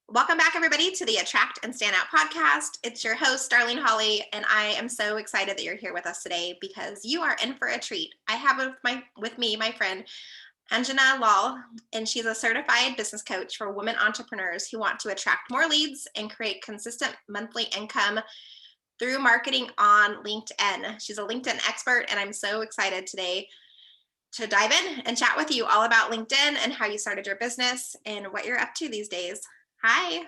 Welcome back, everybody, to the Attract and Stand Out podcast. It's your host, Darlene Hawley, and I am so excited that you're here with us today because you are in for a treat. I have with me my friend, Anjna Lal, and she's a certified business coach for women entrepreneurs who want to attract more leads and create consistent monthly income through marketing on LinkedIn. She's a LinkedIn expert, and I'm so excited today to dive in and chat with you all about LinkedIn and how you started your business and what you're up to these days. Hi.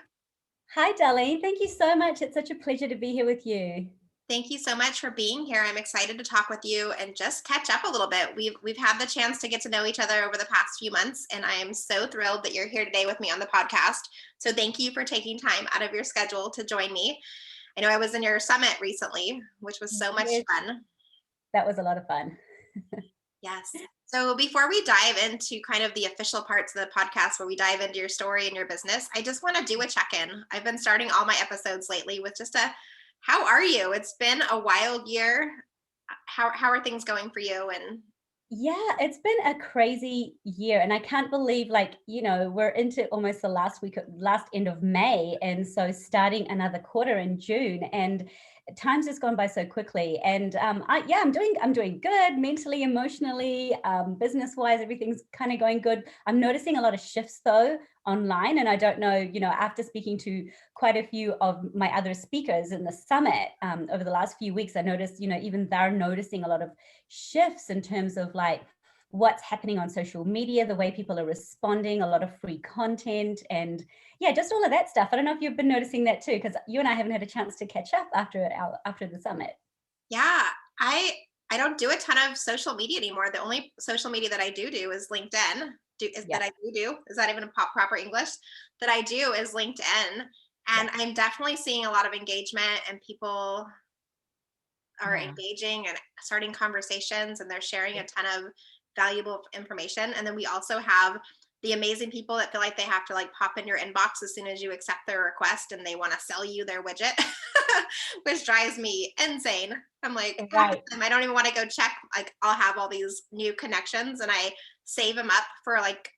Hi, Darlene. Thank you so much. It's such a pleasure to be here with you. Thank you so much for being here. I'm excited to talk with you and just catch up a little bit. We've had the chance to get to know each other over the past few months, and I am so thrilled that you're here today with me on the podcast. So thank you for taking time out of your schedule to join me. I know I was in your summit recently, which was so much Yes, fun. that was a lot of fun. Yes. So before we dive into kind of the official parts of the podcast where we dive into your story and your business, I just want to do a check-in. I've been starting all my episodes lately with just a how are you? It's been a wild year. How are things going for you? And Yeah, it's been a crazy year, and I can't believe, we're into almost the last end of May, and so starting another quarter in June, and time's just gone by so quickly. And I'm doing good mentally, emotionally, business wise, everything's kind of going good. I'm noticing a lot of shifts though online, and I don't know, after speaking to quite a few of my other speakers in the summit over the last few weeks, I noticed, even they're noticing a lot of shifts in terms of like what's happening on social media, the way people are responding, a lot of free content, and yeah, just all of that stuff. I don't know if you've been noticing that too, because you and I haven't had a chance to catch up after the summit. yeah, I I don't do a ton of social media anymore. The only social media that I do is LinkedIn. Yeah. That I do is that even a proper English? That I do is LinkedIn, Yeah. and I'm definitely seeing a lot of engagement and people are Yeah. engaging and starting conversations, and they're sharing Yeah. a ton of valuable information. And then we also have the amazing people that feel like they have to like pop in your inbox as soon as you accept their request and they want to sell you their widget, which drives me insane. I'm like, half the Right. time I don't even want to go check. Like, I'll have all these new connections and I save them up for like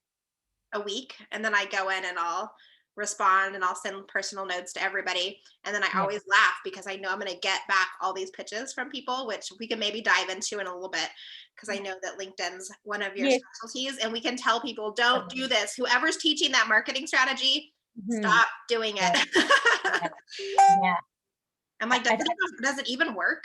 a week, and then I go in and I'll respond and I'll send personal notes to everybody. And then I Yeah. always laugh because I know I'm going to get back all these pitches from people, which we can maybe dive into in a little bit because I know that LinkedIn's one of your Yes. specialties, and we can tell people don't do Totally. this. Whoever's teaching that marketing strategy, Mhm. stop doing Yeah. it. Yeah. Yeah. I'm I, like, I, does it even work?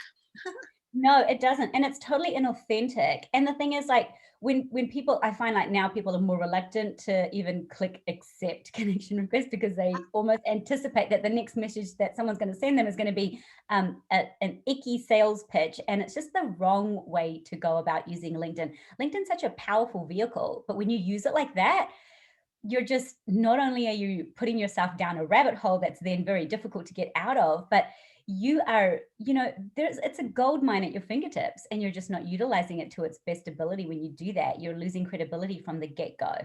No, it doesn't. And it's totally inauthentic. And the thing is, like, when people, I find like now people are more reluctant to even click accept connection request because they almost anticipate that the next message that someone's going to send them is going to be an icky sales pitch. And it's just the wrong way to go about using LinkedIn. LinkedIn's such a powerful vehicle, but when you use it like that, you're just, not only are you putting yourself down a rabbit hole that's then very difficult to get out of, but you are, it's a gold mine at your fingertips, and you're just not utilizing it to its best ability. When you do that, you're losing credibility from the get-go.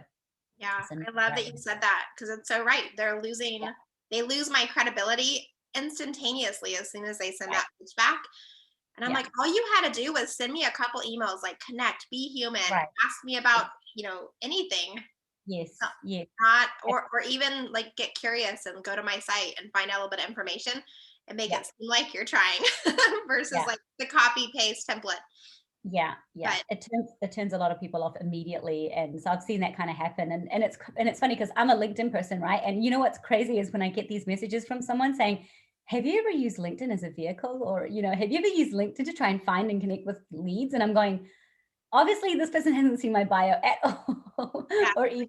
Yeah, So I love yeah. that you said that because it's so right. Yeah. They lose my credibility instantaneously as soon as they send Right. that pitch back. And I'm Yeah. like, all you had to do was send me a couple emails, like connect, be human, Right. ask me about, anything, Yes. uh, Yes. not, Yes. or even like get curious and go to my site and find out a little bit of information and make Yeah. it seem like you're trying versus Yeah. like the copy paste template. Yeah, yeah. But It turns a lot of people off immediately, and so I've seen that kind of happen. And it's funny because I'm a LinkedIn person, right? And you know what's crazy is when I get these messages from someone saying, "Have you ever used LinkedIn as a vehicle, or have you ever used LinkedIn to try and find and connect with leads?" And I'm going, obviously, this person hasn't seen my bio at all, yeah, or even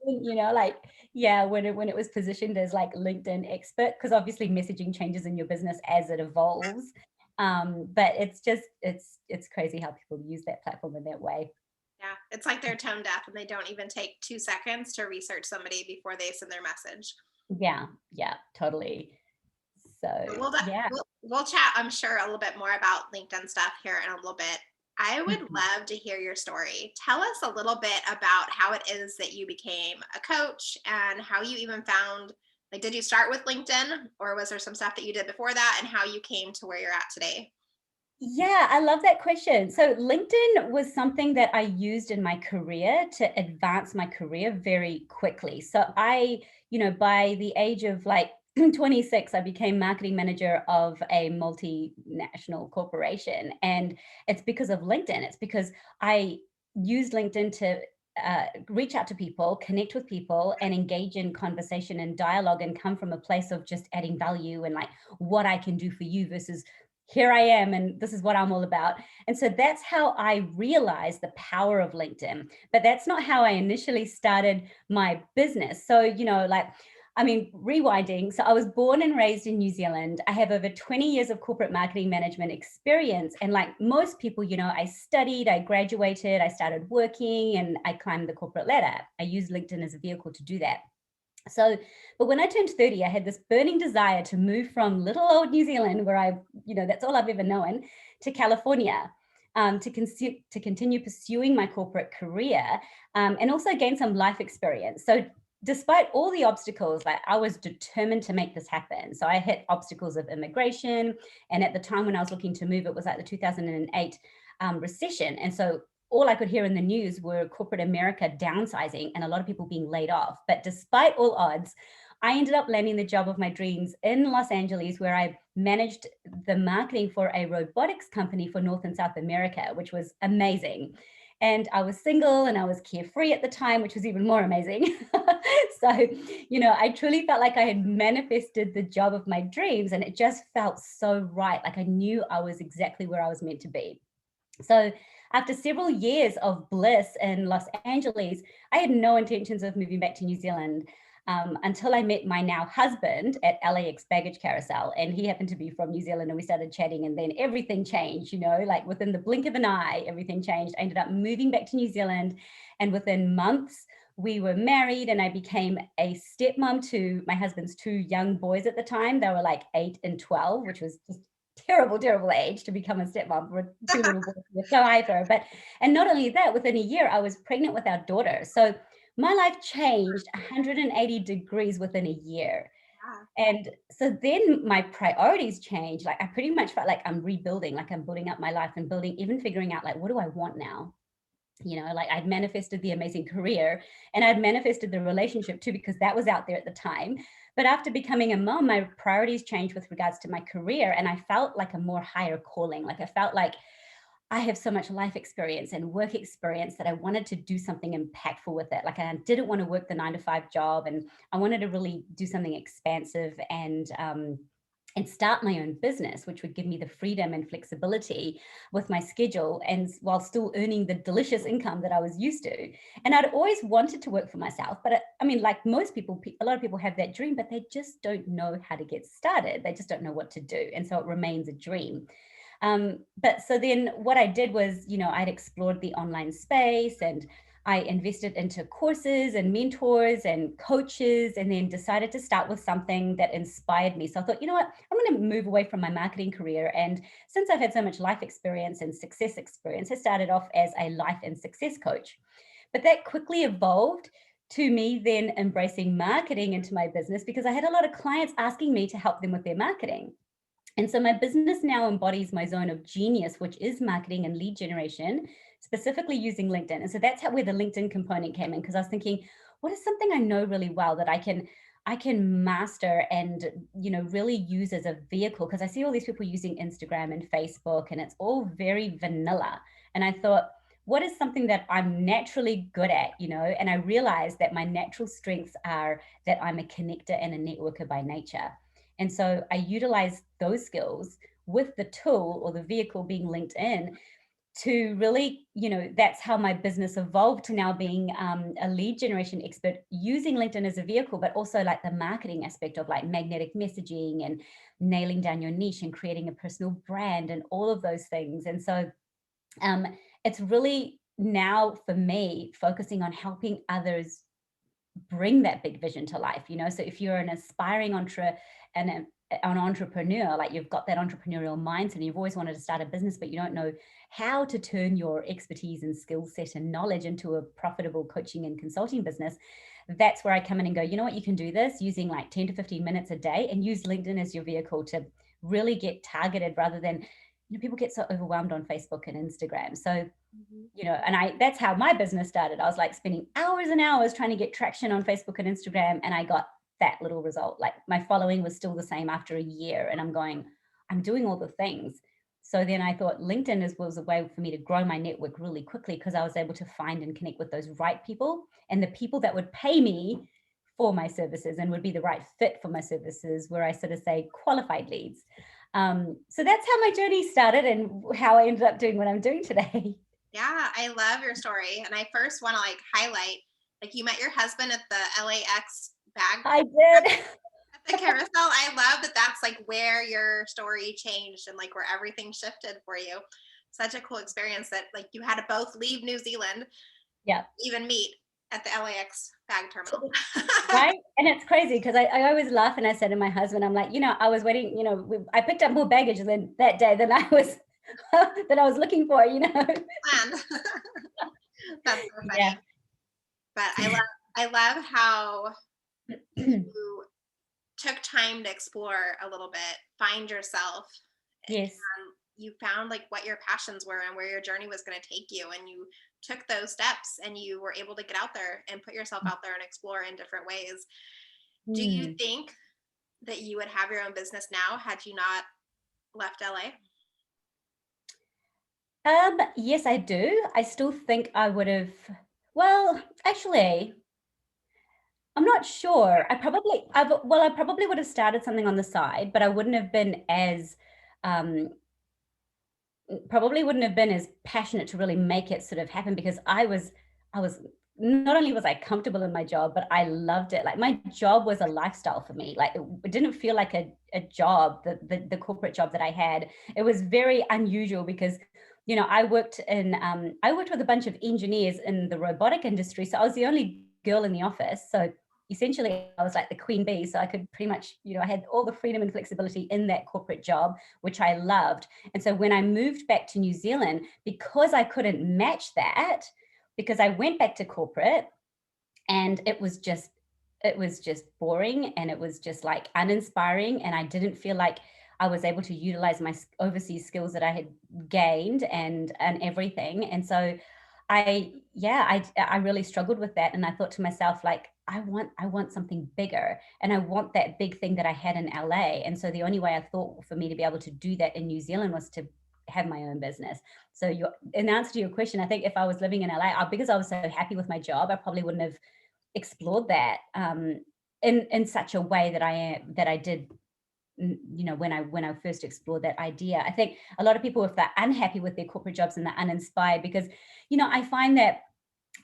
like, yeah, when it was positioned as like LinkedIn expert, because obviously messaging changes in your business as it evolves. But it's crazy how people use that platform in that way. yeah. It's like they're tone deaf and they don't even take 2 seconds to research somebody before they send their message. Yeah, yeah, totally. So yeah. We'll chat, I'm sure, a little bit more about LinkedIn stuff here in a little bit. I would Mhm. love to hear your story. Tell us a little bit about how it is that you became a coach and how you even found, like, did you start with LinkedIn or was there some stuff that you did before that, and how you came to where you're at today? Yeah, I love that question. So LinkedIn was something that I used in my career to advance my career very quickly. So by the age of like 26, I became marketing manager of a multinational corporation. And it's because of LinkedIn. It's because I used LinkedIn to reach out to people, connect with people, and engage in conversation and dialogue, and come from a place of just adding value and like what I can do for you versus here I am and this is what I'm all about. And so that's how I realized the power of LinkedIn. But that's not how I initially started my business. So, rewinding. So I was born and raised in New Zealand. I have over 20 years of corporate marketing management experience. And like most people, I studied, I graduated, I started working, and I climbed the corporate ladder. I used LinkedIn as a vehicle to do that. So, but when I turned 30, I had this burning desire to move from little old New Zealand, where that's all I've ever known, to California, to continue pursuing my corporate career, and also gain some life experience. So, despite all the obstacles, like I was determined to make this happen. So I hit obstacles of immigration, and at the time when I was looking to move, it was like the 2008 recession, and so all I could hear in the news were corporate America downsizing and a lot of people being laid off. But despite all odds, I ended up landing the job of my dreams in Los Angeles, where I managed the marketing for a robotics company for North and South America, which was amazing. And I was single and I was carefree at the time, which was even more amazing. So, I truly felt like I had manifested the job of my dreams, and it just felt so right. Like I knew I was exactly where I was meant to be. So after several years of bliss in Los Angeles, I had no intentions of moving back to New Zealand until I met my now husband at LAX Baggage Carousel. And he happened to be from New Zealand, and we started chatting, and then everything changed, like within the blink of an eye, everything changed. I ended up moving back to New Zealand, and within months, we were married, and I became a stepmom to my husband's two young boys at the time. They were like 8 and 12, which was just terrible age to become a stepmom for two little boys. We're so hyper. And not only that, within a year, I was pregnant with our daughter. So my life changed 180 degrees within a year. And so then my priorities changed. Like I pretty much felt like I'm rebuilding, like I'm building up my life and building, even figuring out like, what do I want now? Like I'd manifested the amazing career, and I'd manifested the relationship too, because that was out there at the time. But after becoming a mom, my priorities changed with regards to my career, and I felt like a more higher calling. Like I felt like I have so much life experience and work experience that I wanted to do something impactful with it. Like I didn't want to work the 9 to 5 job, and I wanted to really do something expansive and start my own business, which would give me the freedom and flexibility with my schedule, and while still earning the delicious income that I was used to. And I'd always wanted to work for myself, but like most people, a lot of people have that dream, but they just don't know how to get started. They just don't know what to do. And so it remains a dream. But so then what I did was, I'd explored the online space, and I invested into courses and mentors and coaches, and then decided to start with something that inspired me. So I thought, you know what, I'm going to move away from my marketing career. And since I've had so much life experience and success experience, I started off as a life and success coach. But that quickly evolved to me then embracing marketing into my business, because I had a lot of clients asking me to help them with their marketing. And so my business now embodies my zone of genius, which is marketing and lead generation, specifically using LinkedIn. And so that's where the LinkedIn component came in, because I was thinking, what is something I know really well that I can master and really use as a vehicle? Because I see all these people using Instagram and Facebook, and it's all very vanilla. And I thought, what is something that I'm naturally good at, And I realized that my natural strengths are that I'm a connector and a networker by nature. And so I utilize those skills with the tool or the vehicle being LinkedIn to really, that's how my business evolved to now being a lead generation expert using LinkedIn as a vehicle, but also like the marketing aspect of like magnetic messaging and nailing down your niche and creating a personal brand and all of those things. And so it's really now for me focusing on helping others bring that big vision to life. So if you're an aspiring an entrepreneur, like you've got that entrepreneurial mindset and you've always wanted to start a business, but you don't know how to turn your expertise and skill set and knowledge into a profitable coaching and consulting business, that's where I come in and go, you know what, you can do this using like 10 to 15 minutes a day, and use LinkedIn as your vehicle to really get targeted, rather than people get so overwhelmed on Facebook and Instagram. So, Mhm. and that's how my business started. I was like spending hours and hours trying to get traction on Facebook and Instagram, and I got that little result. Like my following was still the same after a year, and I'm doing all the things. So then I thought LinkedIn was a way for me to grow my network really quickly, because I was able to find and connect with those right people, and the people that would pay me for my services and would be the right fit for my services, where I sort of say qualified leads. So that's how my journey started and how I ended up doing what I'm doing today. Yeah, I love your story. And I first want to like highlight, like you met your husband at the LAX bag I did. at the carousel. I love that that's like where your story changed and like where everything shifted for you. Such a cool experience that like you had to both leave New Zealand, Yeah. even meet at the LAX bag terminal. Right. And it's crazy because I always laugh, and I said to my husband, I'm like, I was waiting, I picked up more baggage than that day than I was that I was looking for. Planned. That's so Yeah. funny. But I love how you took time to explore a little bit, find yourself. Yes. You found like what your passions were and where your journey was going to take you, and you took those steps and you were able to get out there and put yourself out there and explore in different ways. Do you Hmm. think that you would have your own business now had you not left LA? Yes, I do. I still think I would have. Well, actually, I'm not sure. I probably would have started something on the side, but I wouldn't have been as um, probably wouldn't have been as passionate to really make it sort of happen, because I was not only was I comfortable in my job, but I loved it. Like my job was a lifestyle for me. Like it didn't feel like a job, the corporate job that I had. It was very unusual because I worked with a bunch of engineers in the robotic industry. So I was the only girl in the office. So essentially I was like the queen bee. So I could pretty much, I had all the freedom and flexibility in that corporate job, which I loved. And so when I moved back to New Zealand, because I couldn't match that, because I went back to corporate, and it was just boring, and it was just like uninspiring, and I didn't feel like I was able to utilize my overseas skills that I had gained, and everything. And so I really struggled with that, and I thought to myself, like, I want something bigger, and I want that big thing that I had in LA. And so the only way I thought for me to be able to do that in New Zealand was to have my own business. So in answer to your question, I think if I was living in LA, because I was so happy with my job, I probably wouldn't have explored that in such a way that I did. When I first explored that idea, I think a lot of people, if they're unhappy with their corporate jobs and they're uninspired, because I find that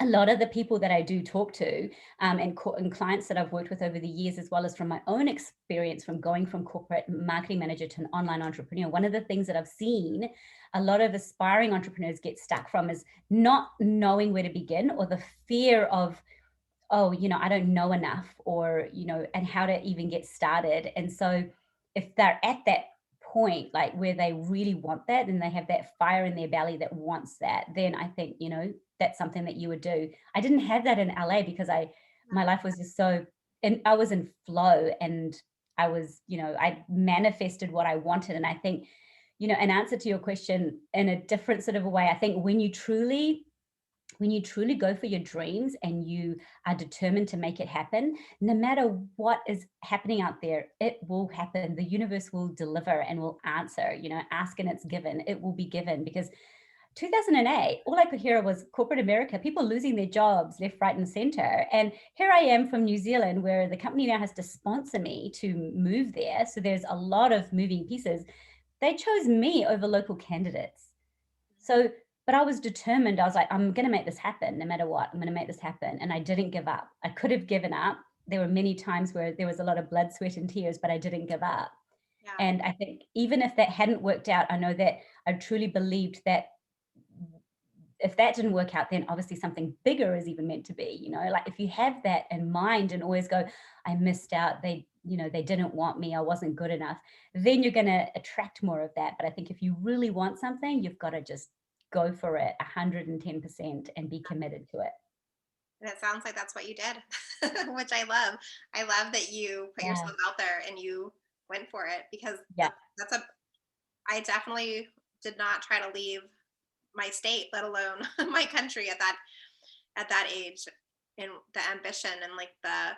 a lot of the people that I do talk to, and clients that I've worked with over the years, as well as from my own experience from going from corporate marketing manager to an online entrepreneur, one of the things that I've seen a lot of aspiring entrepreneurs get stuck from is not knowing where to begin, or the fear of, oh, I don't know enough, or, and how to even get started. And so if they're at that point, like where they really want that, and they have that fire in their belly that wants that, then I think, that's something that you would do. I didn't have that in LA because my life was just so, and I was in flow, and I manifested what I wanted. And I think, an answer to your question in a different sort of a way, I think when you truly go for your dreams and you are determined to make it happen, no matter what is happening out there, it will happen. The universe will deliver and will answer. Ask and it's given. It will be given, because 2008, all I could hear was corporate America, people losing their jobs left, right, and center. And here I am from New Zealand, where the company now has to sponsor me to move there. So there's a lot of moving pieces. They chose me over local candidates. So, but I was determined. I was like, I'm going to make this happen no matter what. I'm going to make this happen. And I didn't give up. I could have given up. There were many times where there was a lot of blood, sweat, and tears, but I didn't give up. Yeah. And I think even if that hadn't worked out, I know that I truly believed that if that didn't work out, then obviously something bigger is even meant to be. Like if you have that in mind and always go, I missed out, they didn't want me, I wasn't good enough, then you're going to attract more of that. But I think if you really want something, you've got to just go for it 110% and be committed to it. And it sounds like that's what you did, which I love. I love that you put Yeah. yourself out there and you went for it, because Yeah. that's a I definitely did not try to leave my state, let alone my country at that age, and the ambition and like the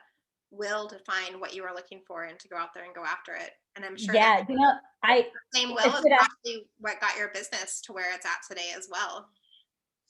will to find what you were looking for and to go out there and go after it. And I'm sure that Yeah, I same will if is you'd actually what got your business to where it's at today as well.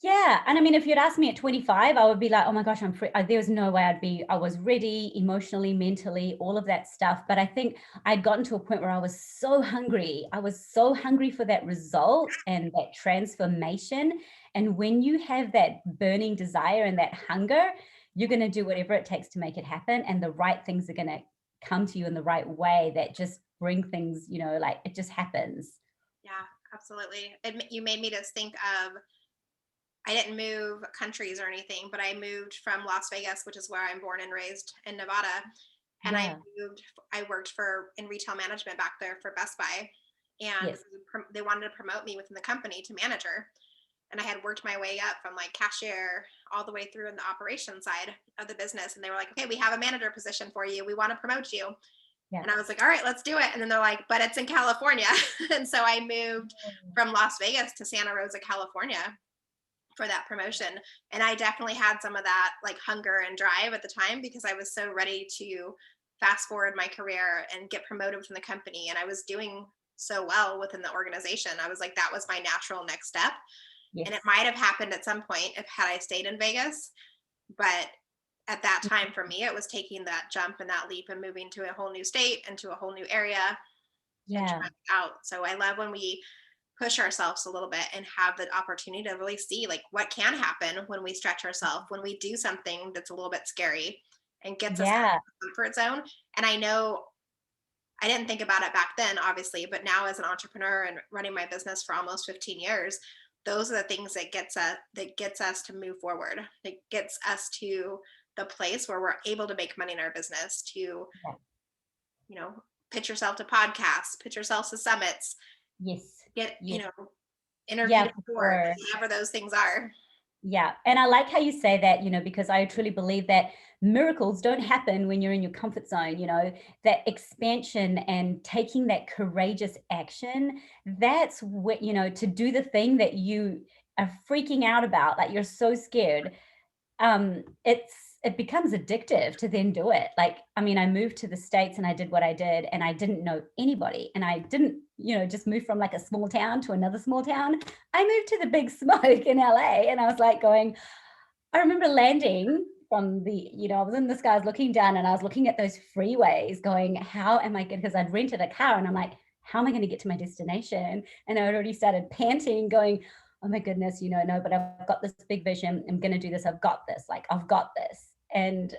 Yeah. And I mean, if you'd asked me at 25, I would be like, oh my gosh, I'm free. There was no way I was ready emotionally, mentally, all of that stuff. But I think I'd gotten to a point where I was so hungry. I was so hungry for that result and that transformation. And when you have that burning desire and that hunger, you're going to do whatever it takes to make it happen. And the right things are going to come to you in the right way that just bring things, like it just happens. Yeah, absolutely. You made me just think of, I didn't move countries or anything, but I moved from Las Vegas, which is where I'm born and raised in Nevada. And Yeah. I worked in retail management back there for Best Buy. And Yes. they wanted to promote me within the company to manager. And I had worked my way up from like cashier all the way through in the operation side of the business. And they were like, okay, we have a manager position for you. We want to promote you. Yeah. And I was like, all right, let's do it. And then they're like, but it's in California. And so I moved from Las Vegas to Santa Rosa, California for that promotion. And I definitely had some of that like hunger and drive at the time because I was so ready to fast forward my career and get promoted within the company. And I was doing so well within the organization. I was like, that was my natural next step. Yes. And it might have happened at some point if had I stayed in Vegas. But at that time for me, it was taking that jump and that leap and moving to a whole new state and to a whole new area and Yeah. trying it out. So I love when we push ourselves a little bit and have the opportunity to really see like what can happen when we stretch ourselves, when we do something that's a little bit scary and gets us out of Yeah. the comfort zone. And I know I didn't think about it back then, obviously, but now as an entrepreneur and running my business for almost 15 years, those are the things that gets us to move forward. That gets us to the place where we're able to make money in our business, to, Yeah. pitch yourself to podcasts, pitch yourself to summits, Yes. get, Yes. interview Yeah, to for board, sure. whatever those things are. Yeah. And I like how you say that, because I truly believe that miracles don't happen when you're in your comfort zone, that expansion and taking that courageous action. That's what, to do the thing that you are freaking out about, like you're so scared. It becomes addictive to then do it. Like, I mean, I moved to the States and I did what I did and I didn't know anybody. And I didn't, just move from like a small town to another small town. I moved to the big smoke in LA and I was like I remember landing from I was in the skies looking down and I was looking at those freeways going, how am I good? Because I'd rented a car and I'm like, how am I going to get to my destination? And I had already started panting going, oh my goodness, no, but I've got this big vision. I'm going to do this. I've got this. Like, I've got this. And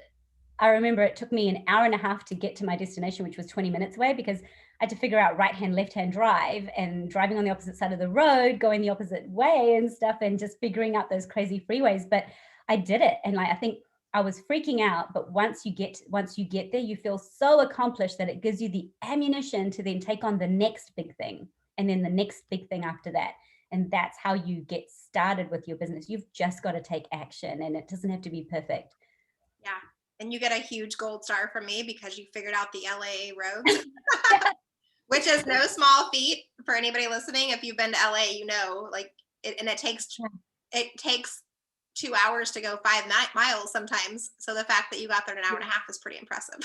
I remember it took me an hour and a half to get to my destination, which was 20 minutes away, because I had to figure out right hand, left hand drive and driving on the opposite side of the road, going the opposite way and stuff, and just figuring out those crazy freeways. But I did it. And like, I think I was freaking out, but once you get there, you feel so accomplished that it gives you the ammunition to then take on the next big thing and then the next big thing after that. And that's how you get started with your business. You've just got to take action and it doesn't have to be perfect. Yeah. And you get a huge gold star from me because you figured out the LA roads, which is no small feat for anybody listening. If you've been to LA, like it takes 2 hours to go 5 miles sometimes. So the fact that you got there in an hour and a half is pretty impressive.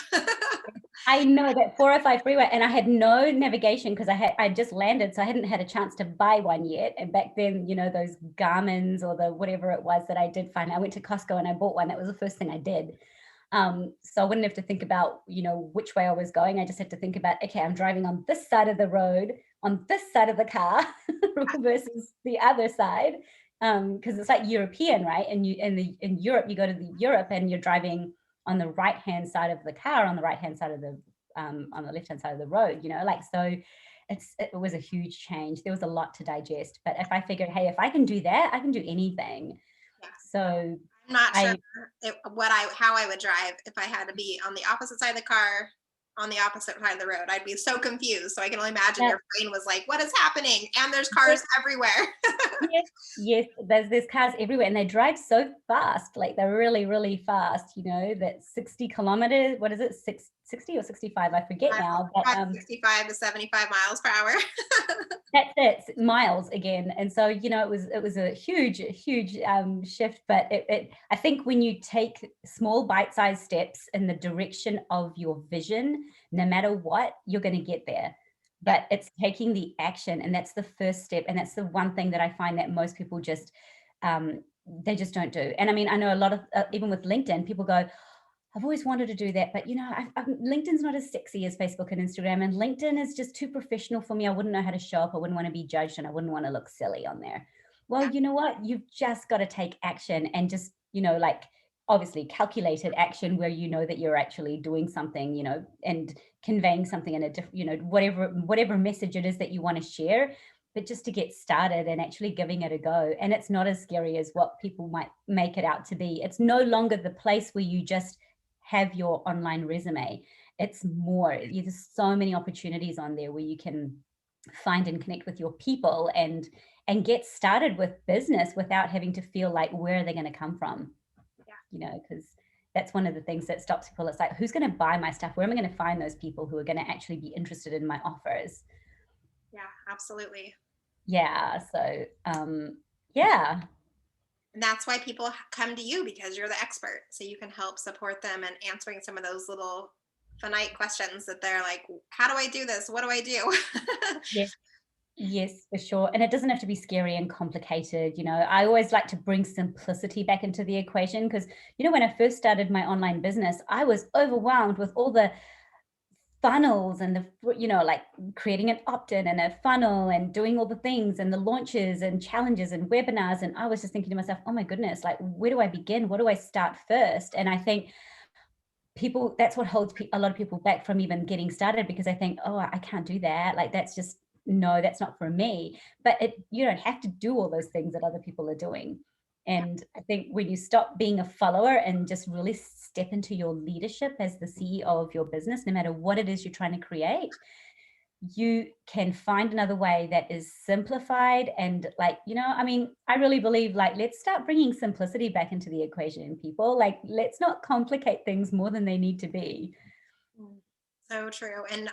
I know that 405 freeway, and I had no navigation because I just landed, so I hadn't had a chance to buy one yet. And back then, those Garmin's or the whatever it was that I did find, I went to Costco and I bought one. That was the first thing I did. So I wouldn't have to think about, which way I was going. I just had to think about, okay, I'm driving on this side of the road, on this side of the car versus the other side. Because it's like European, right? And in Europe, you go to Europe and you're driving on the right hand side of the car, on the right hand side of the on the left hand side of the road, so it was a huge change. There was a lot to digest, but if I figured, hey, if I can do that, I can do anything. Yeah. So I'm not sure how I would drive if I had to be on the opposite side of the car, on the opposite side of the road. I'd be so confused. So I can only imagine your brain was like, what is happening? And there's cars everywhere. Yes, there's cars everywhere and they drive so fast, like they're really, really fast, that 60 kilometers, what is it, 60 or 65? I forget now. But 65 to 75 miles per hour. That's it, miles again. And so, it was a huge, huge shift. But I think when you take small bite-sized steps in the direction of your vision, no matter what, you're going to get there. Yeah. But it's taking the action, and that's the first step. And that's the one thing that I find that most people just they just don't do. And I mean, I know a lot of even with LinkedIn, people go, I've always wanted to do that, but LinkedIn's not as sexy as Facebook and Instagram, and LinkedIn is just too professional for me. I wouldn't know how to show up. I wouldn't want to be judged, and I wouldn't want to look silly on there. Well, Yeah. you know what? You've just got to take action, and just, like, obviously calculated action where you know that you're actually doing something, and conveying something in a different, whatever message it is that you want to share, but just to get started and actually giving it a go. And it's not as scary as what people might make it out to be. It's no longer the place where you just have your online resume. It's more, there's so many opportunities on there where you can find and connect with your people and get started with business without having to feel like, where are they going to come from? Because that's one of the things that stops people. It's like, who's going to buy my stuff? Where am I going to find those people who are going to actually be interested in my offers? Yeah, absolutely. Yeah. So, yeah. And that's why people come to you, because you're the expert. So you can help support them in answering some of those little finite questions that they're like, how do I do this? What do I do? Yes. Yes, for sure. And it doesn't have to be scary and complicated. I always like to bring simplicity back into the equation because, when I first started my online business, I was overwhelmed with all the funnels and like creating an opt-in and a funnel and doing all the things and the launches and challenges and webinars. And I was just thinking to myself, oh my goodness, like, where do I begin? What do I start first? And I think that's what holds a lot of people back from even getting started, because I think, oh, I can't do that. Like, that's just, no, that's not for me. But you don't have to do all those things that other people are doing. And I think when you stop being a follower and just really step into your leadership as the CEO of your business, no matter what it is you're trying to create, you can find another way that is simplified. And, like, I mean, I really believe, like, let's start bringing simplicity back into the equation, people. Like, let's not complicate things more than they need to be. So true. And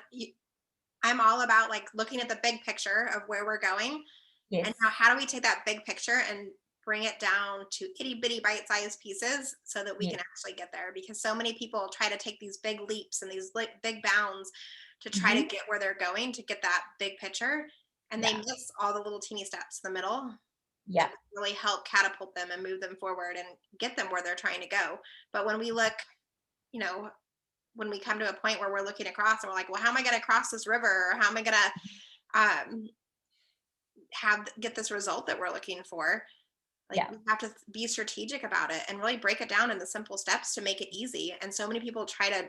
I'm all about like looking at the big picture of where we're going. Yes. And now how do we take that big picture and bring it down to itty bitty bite-sized pieces so that we Yes. can actually get there? Because so many people try to take these big leaps and these big bounds to try to get where they're going, to get that big picture, and they miss all the little teeny steps in the middle Yeah. that really help catapult them and move them forward and get them where they're trying to go. But when we look, you know when we come to a point where we're looking across and we're like, well, how am I going to cross this river, or how am I going to get this result that we're looking for? Like, we have to be strategic about it and really break it down into simple steps to make it easy. And so many people try to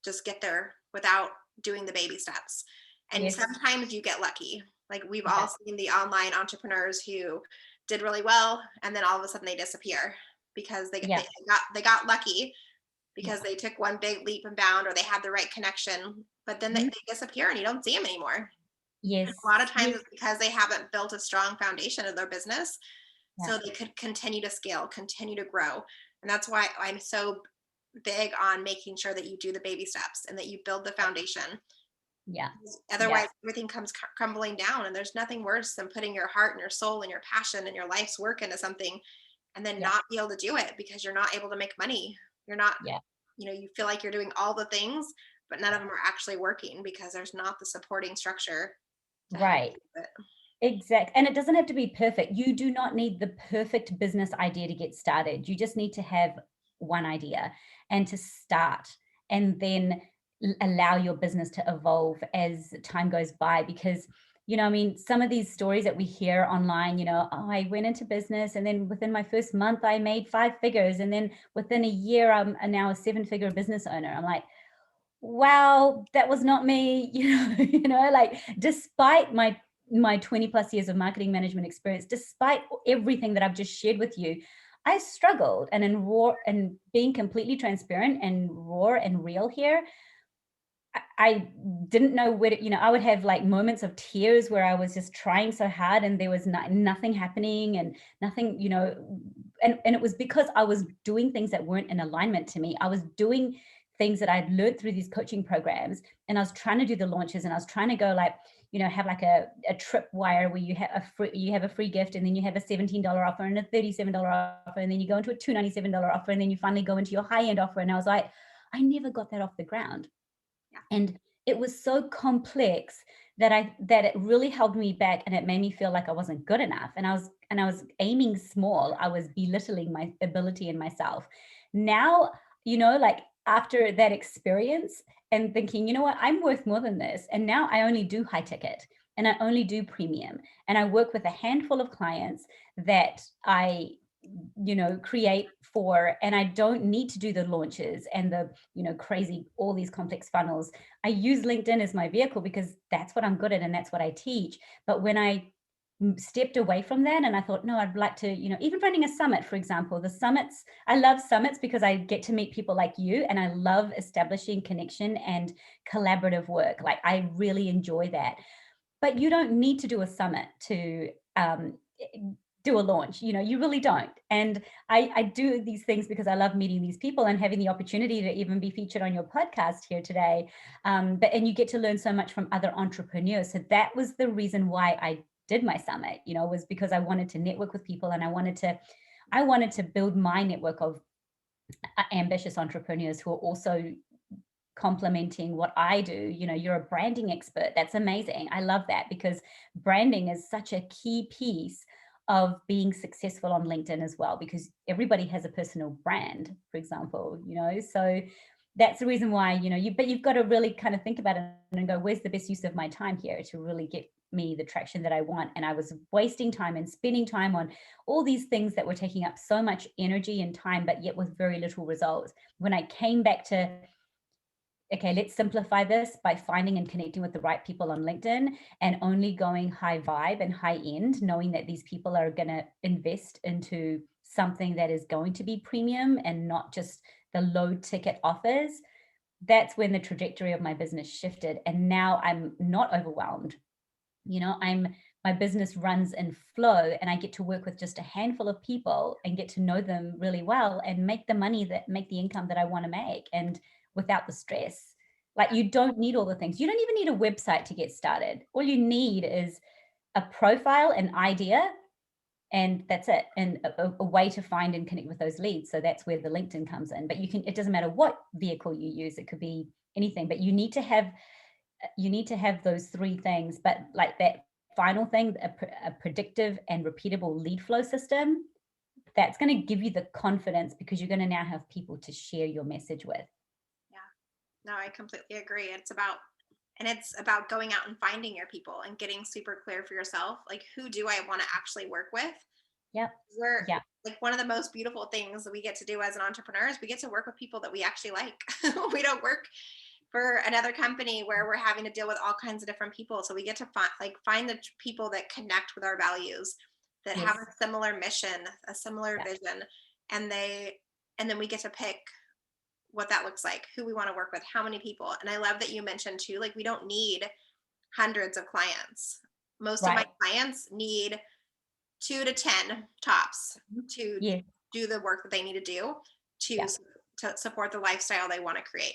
just get there without doing the baby steps. And sometimes you get lucky. Like, we've all seen the online entrepreneurs who did really well, and then all of a sudden they disappear because they got lucky, because they took one big leap and bound, or they had the right connection, but then they disappear and you don't see them anymore. Yes. And a lot of times it's because they haven't built a strong foundation of their business, so they could continue to scale, continue to grow. And that's why I'm so big on making sure that you do the baby steps and that you build the foundation. Yeah. Otherwise, everything comes crumbling down, and there's nothing worse than putting your heart and your soul and your passion and your life's work into something and then not be able to do it because you're not able to make money. You're not, you feel like you're doing all the things, but none of them are actually working because there's not the supporting structure. Right. Exactly. And it doesn't have to be perfect. You do not need the perfect business idea to get started. You just need to have one idea and to start, and then allow your business to evolve as time goes by. Because, I mean, some of these stories that we hear online, oh, I went into business and then within my first month, I made 5 figures. And then within a year, I'm now a 7-figure business owner. I'm like, wow, that was not me. Like, despite my 20 plus years of marketing management experience, despite everything that I've just shared with you, I struggled. And and being completely transparent and raw and real here, I didn't know where to, I would have like moments of tears where I was just trying so hard and there was nothing happening and nothing, and it was because I was doing things that weren't in alignment to me. I was doing things that I'd learned through these coaching programs. And I was trying to do the launches, and I was trying to go like, have like a tripwire where you have a free gift, and then you have a $17 offer and a $37 offer, and then you go into a $297 offer, and then you finally go into your high-end offer. And I was like, I never got that off the ground. Yeah. And it was so complex that it really held me back, and it made me feel like I wasn't good enough. And I was aiming small. I was belittling my ability and myself. Now, like after that experience and thinking, you know what, I'm worth more than this. And now I only do high ticket, and I only do premium, and I work with a handful of clients that I create for, and I don't need to do the launches and the crazy, all these complex funnels. I use LinkedIn as my vehicle because that's what I'm good at and that's what I teach. But when I stepped away from that, and I thought, no, I'd like to, even running a summit, for example, the summits, I love summits because I get to meet people like you, and I love establishing connection and collaborative work. Like I really enjoy that. But you don't need to do a summit to do a launch. You really don't. And I do these things because I love meeting these people and having the opportunity to even be featured on your podcast here today. And you get to learn so much from other entrepreneurs. So that was the reason why I did my summit, was because I wanted to network with people, and I wanted to build my network of ambitious entrepreneurs who are also complementing what I do. You're a branding expert. That's amazing. I love that, because branding is such a key piece of being successful on LinkedIn as well, because everybody has a personal brand, for example, so that's the reason why, but you've got to really kind of think about it and go, where's the best use of my time here to really get me the traction that I want? And I was wasting time and spending time on all these things that were taking up so much energy and time, but yet with very little results. When I came back to, okay, let's simplify this by finding and connecting with the right people on LinkedIn, and only going high vibe and high end, knowing that these people are going to invest into something that is going to be premium and not just the low ticket offers. That's when the trajectory of my business shifted. And now I'm not overwhelmed. My business runs in flow, and I get to work with just a handful of people and get to know them really well and make the income that I want to make, and without the stress. Like, you don't need all the things. You don't even need a website to get started. All you need is a profile, an idea, and that's it. And a way to find and connect with those leads. So that's where the LinkedIn comes in. But it doesn't matter what vehicle you use. It could be anything, but you need to have those three things. But like that final thing, a predictive and repeatable lead flow system, that's going to give you the confidence, because you're going to now have people to share your message with. Yeah, no, I completely agree. It's about going out and finding your people and getting super clear for yourself. Like, who do I want to actually work with? Yep. Like, one of the most beautiful things that we get to do as an entrepreneur is we get to work with people that we actually like. We don't work for another company where we're having to deal with all kinds of different people. So we get to find the people that connect with our values, that have a similar mission, a similar vision, and then we get to pick what that looks like, who we want to work with, how many people. And I love that you mentioned too, like, we don't need hundreds of clients. Most of my clients need 2 to 10 tops to do the work that they need to do to support the lifestyle they want to create.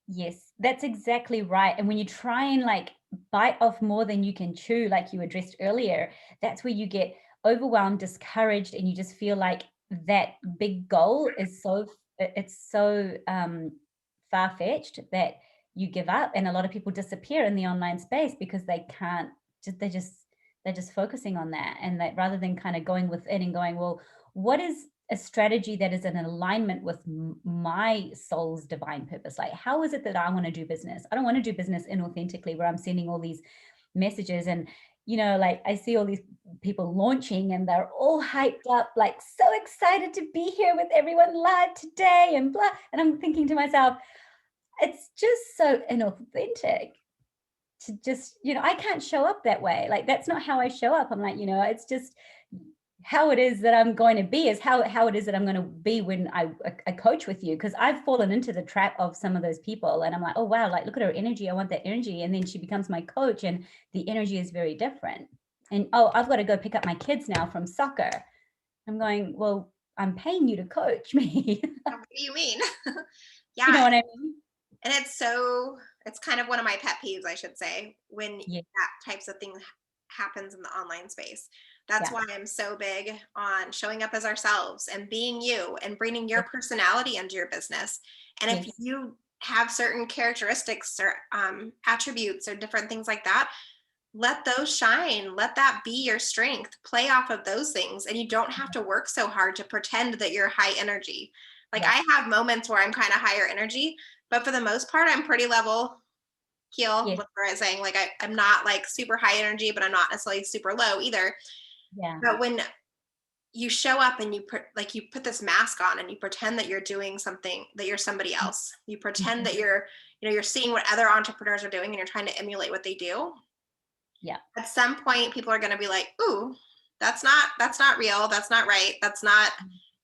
Yes, that's exactly right. And when you try and like bite off more than you can chew, like you addressed earlier, that's where you get overwhelmed, discouraged, and you just feel like that big goal is so far-fetched that you give up. And a lot of people disappear in the online space because they're just focusing on that, and that rather than kind of going within and going, well, what is a strategy that is in alignment with my soul's divine purpose? Like, how is it that I want to do business? I don't want to do business inauthentically, where I'm sending all these messages and, like, I see all these people launching and they're all hyped up, like so excited to be here with everyone live today and blah. And I'm thinking to myself, it's just so inauthentic to just, I can't show up that way. Like, that's not how I show up. I'm like, it's just how it is that I'm going to be is how it is that I'm going to be when I coach with you. Because I've fallen into the trap of some of those people, and I'm like, oh wow, like, look at her energy, I want that energy. And then she becomes my coach, and the energy is very different. And oh, I've got to go pick up my kids now from soccer. I'm going, well, I'm paying you to coach me. What do you mean? You know Yeah. what I mean? And it's kind of one of my pet peeves, I should say, when Yeah, that types of thing happens in the online space. That's yeah, why I'm so big on showing up as ourselves and being you and bringing your yes, personality into your business. And if yes, you have certain characteristics or attributes or different things like that, let those shine. Let that be your strength. Play off of those things. And you don't have to work so hard to pretend that you're high energy. Like yeah, I have moments where I'm kind of higher energy, but for the most part, I'm pretty level keel. yes, What we're saying, like I'm not like super high energy, but I'm not necessarily super low either. yeah, But when you show up and you put this mask on and you pretend that you're doing something, that you're somebody else. You pretend mhm, that you're seeing what other entrepreneurs are doing and you're trying to emulate what they do. yeah, At some point, people are going to be like, "Ooh, that's not real. That's not right. That's not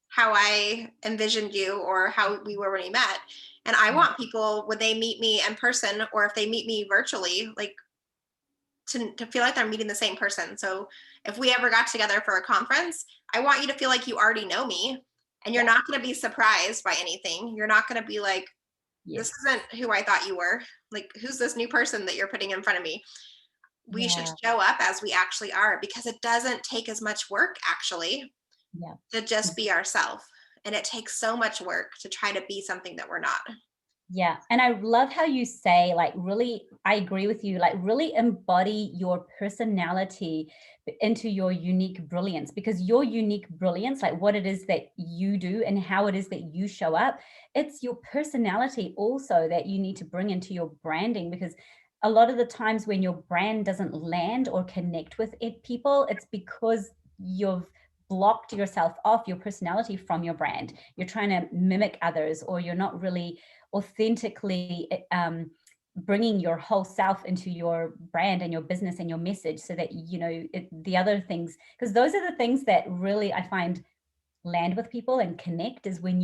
how I envisioned you or how we were when we met." And I yeah, want people when they meet me in person or if they meet me virtually, like to feel like they're meeting the same person. So if we ever got together for a conference, I want you to feel like you already know me and you're yeah, not going to be surprised by anything. You're not going to be like, this yes, isn't who I thought you were. Like, who's this new person that you're putting in front of me? We should yeah, show up as we actually are because it doesn't take as much work actually yeah. to just be ourselves. And it takes so much work to try to be something that we're not. Yeah. And I love how you say, like, really, I agree with you, like, really embody your personality into your unique brilliance, because your unique brilliance, like what it is that you do and how it is that you show up, it's your personality also that you need to bring into your branding. Because a lot of the times when your brand doesn't land or connect with people, it's because you've blocked yourself off your personality from your brand. You're trying to mimic others, or you're not really authentically bringing your whole self into your brand and your business and your message, so that the other things, because those are the things that really I find land with people and connect, is when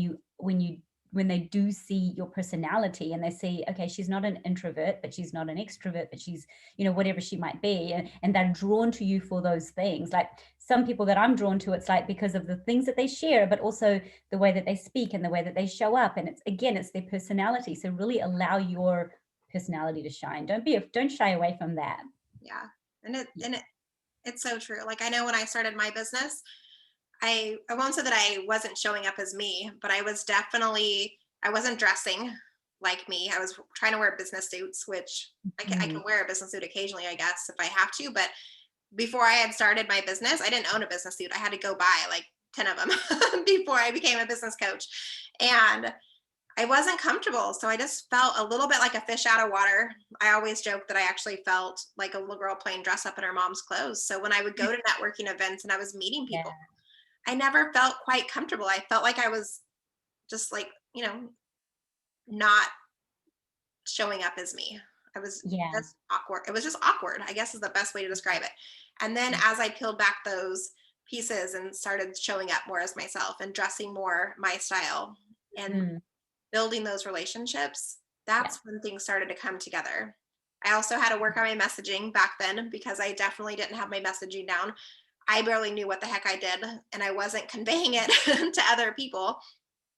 they do see your personality and they see, okay, she's not an introvert, but she's not an extrovert, but she's, whatever she might be, and they're drawn to you for those things. Like some people that I'm drawn to, it's like because of the things that they share, but also the way that they speak and the way that they show up, and it's their personality. So really allow your personality to shine. Don't shy away from that. Yeah. It's so true. Like I know when I started my business, I won't say that I wasn't showing up as me, but I wasn't dressing like me. I was trying to wear business suits, which I Mm, can wear a business suit occasionally, I guess, if I have to. But before I had started my business, I didn't own a business suit. I had to go buy like 10 of them before I became a business coach. And I wasn't comfortable. So I just felt a little bit like a fish out of water. I always joke that I actually felt like a little girl playing dress up in her mom's clothes. So when I would go to networking events and I was meeting yeah, people, I never felt quite comfortable. I felt like I was just like, not showing up as me. I was yeah, just awkward. It was just awkward, I guess is the best way to describe it. And then as I peeled back those pieces and started showing up more as myself and dressing more my style and mm, building those relationships, yeah, that's when things started to come together. I also had to work on my messaging back then because I definitely didn't have my messaging down. I barely knew what the heck I did and I wasn't conveying it to other people.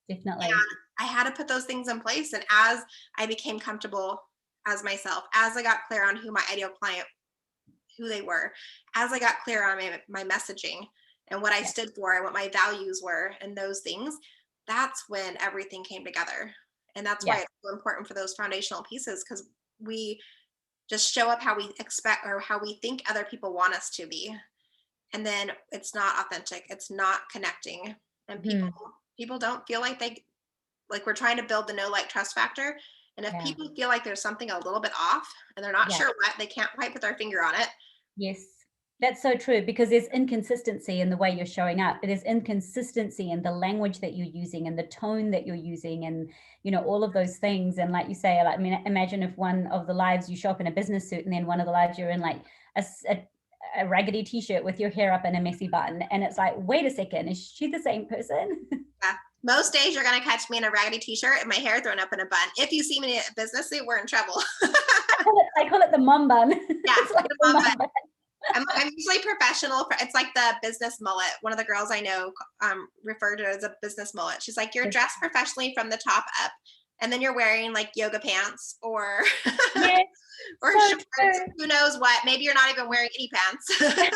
definitely. And I had to put those things in place. And as I became comfortable as myself, as I got clear on who my ideal client, who they were, as I got clear on my messaging and what I Yeah, stood for and what my values were and those things, that's when everything came together. And that's why yeah, it's so important for those foundational pieces because we just show up how we expect or how we think other people want us to be. And then it's not authentic, it's not connecting. And mhm, people don't feel like we're trying to build the know like trust factor. And if yeah, people feel like there's something a little bit off and they're not yeah. sure what, they can't quite put their finger on it. Yes, that's so true, because there's inconsistency in the way you're showing up. There's inconsistency in the language that you're using and the tone that you're using, and all of those things. And like you say, like, I mean, imagine if one of the lives you show up in a business suit, and then one of the lives you're in like a raggedy t-shirt with your hair up in a messy bun, and it's like, wait a second, is she the same person? Yeah. Most days you're going to catch me in a raggedy t-shirt and my hair thrown up in a bun. If you see me in a business suit, we're in trouble. I call it the mom bun. Yeah. It's like The the mom mom bun. I'm usually professional. It's like the business mullet. One of the girls I know referred to it as a business mullet. She's like, you're dressed professionally from the top up, And then you're wearing like yoga pants or Yes, or so shorts, true. who knows what. Maybe you're not even wearing any pants.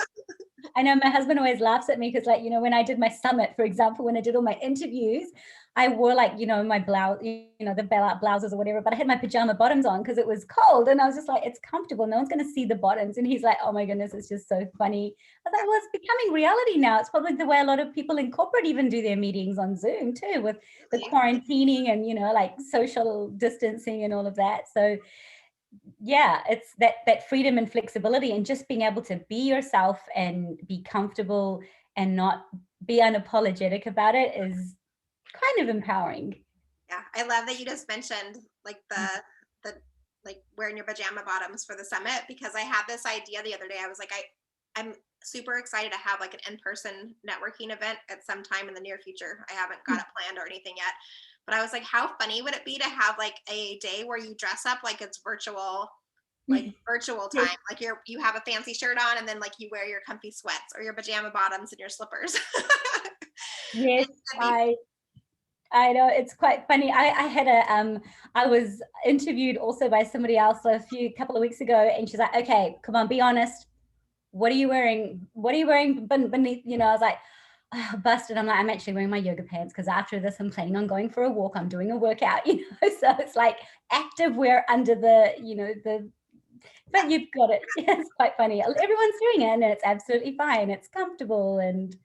I know my husband always laughs at me because, like, when I did my summit, for example, when I did all my interviews, I wore like, my blouse, the bailout blouses or whatever, but I had my pajama bottoms on because it was cold. And I was just like, it's comfortable. No one's going to see the bottoms. And he's like, oh my goodness, it's just so funny. I thought, well, it's becoming reality now. It's probably the way a lot of people in corporate even do their meetings on Zoom too, with the quarantining and, like social distancing and all of that. So yeah, it's that freedom and flexibility and just being able to be yourself and be comfortable and not be unapologetic about it is kind of empowering. Yeah, I love that you just mentioned like the like wearing your pajama bottoms for the summit, because I had this idea the other day. I was like, I'm super excited to have like an in-person networking event at some time in the near future. I haven't got it planned or anything yet, but I was like, how funny would it be to have like a day where you dress up like it's virtual, like virtual Yes, time, like you have a fancy shirt on and then like you wear your comfy sweats or your pajama bottoms and your slippers. yes, That'd be I know, it's quite funny. I had I was interviewed also by somebody else a couple of weeks ago, and she's like, okay, come on, be honest. What are you wearing? What are you wearing beneath? I was like, oh, busted. I'm like, I'm actually wearing my yoga pants because after this, I'm planning on going for a walk. I'm doing a workout, So it's like active wear under but you've got it. It's quite funny. Everyone's doing it and it's absolutely fine. It's comfortable and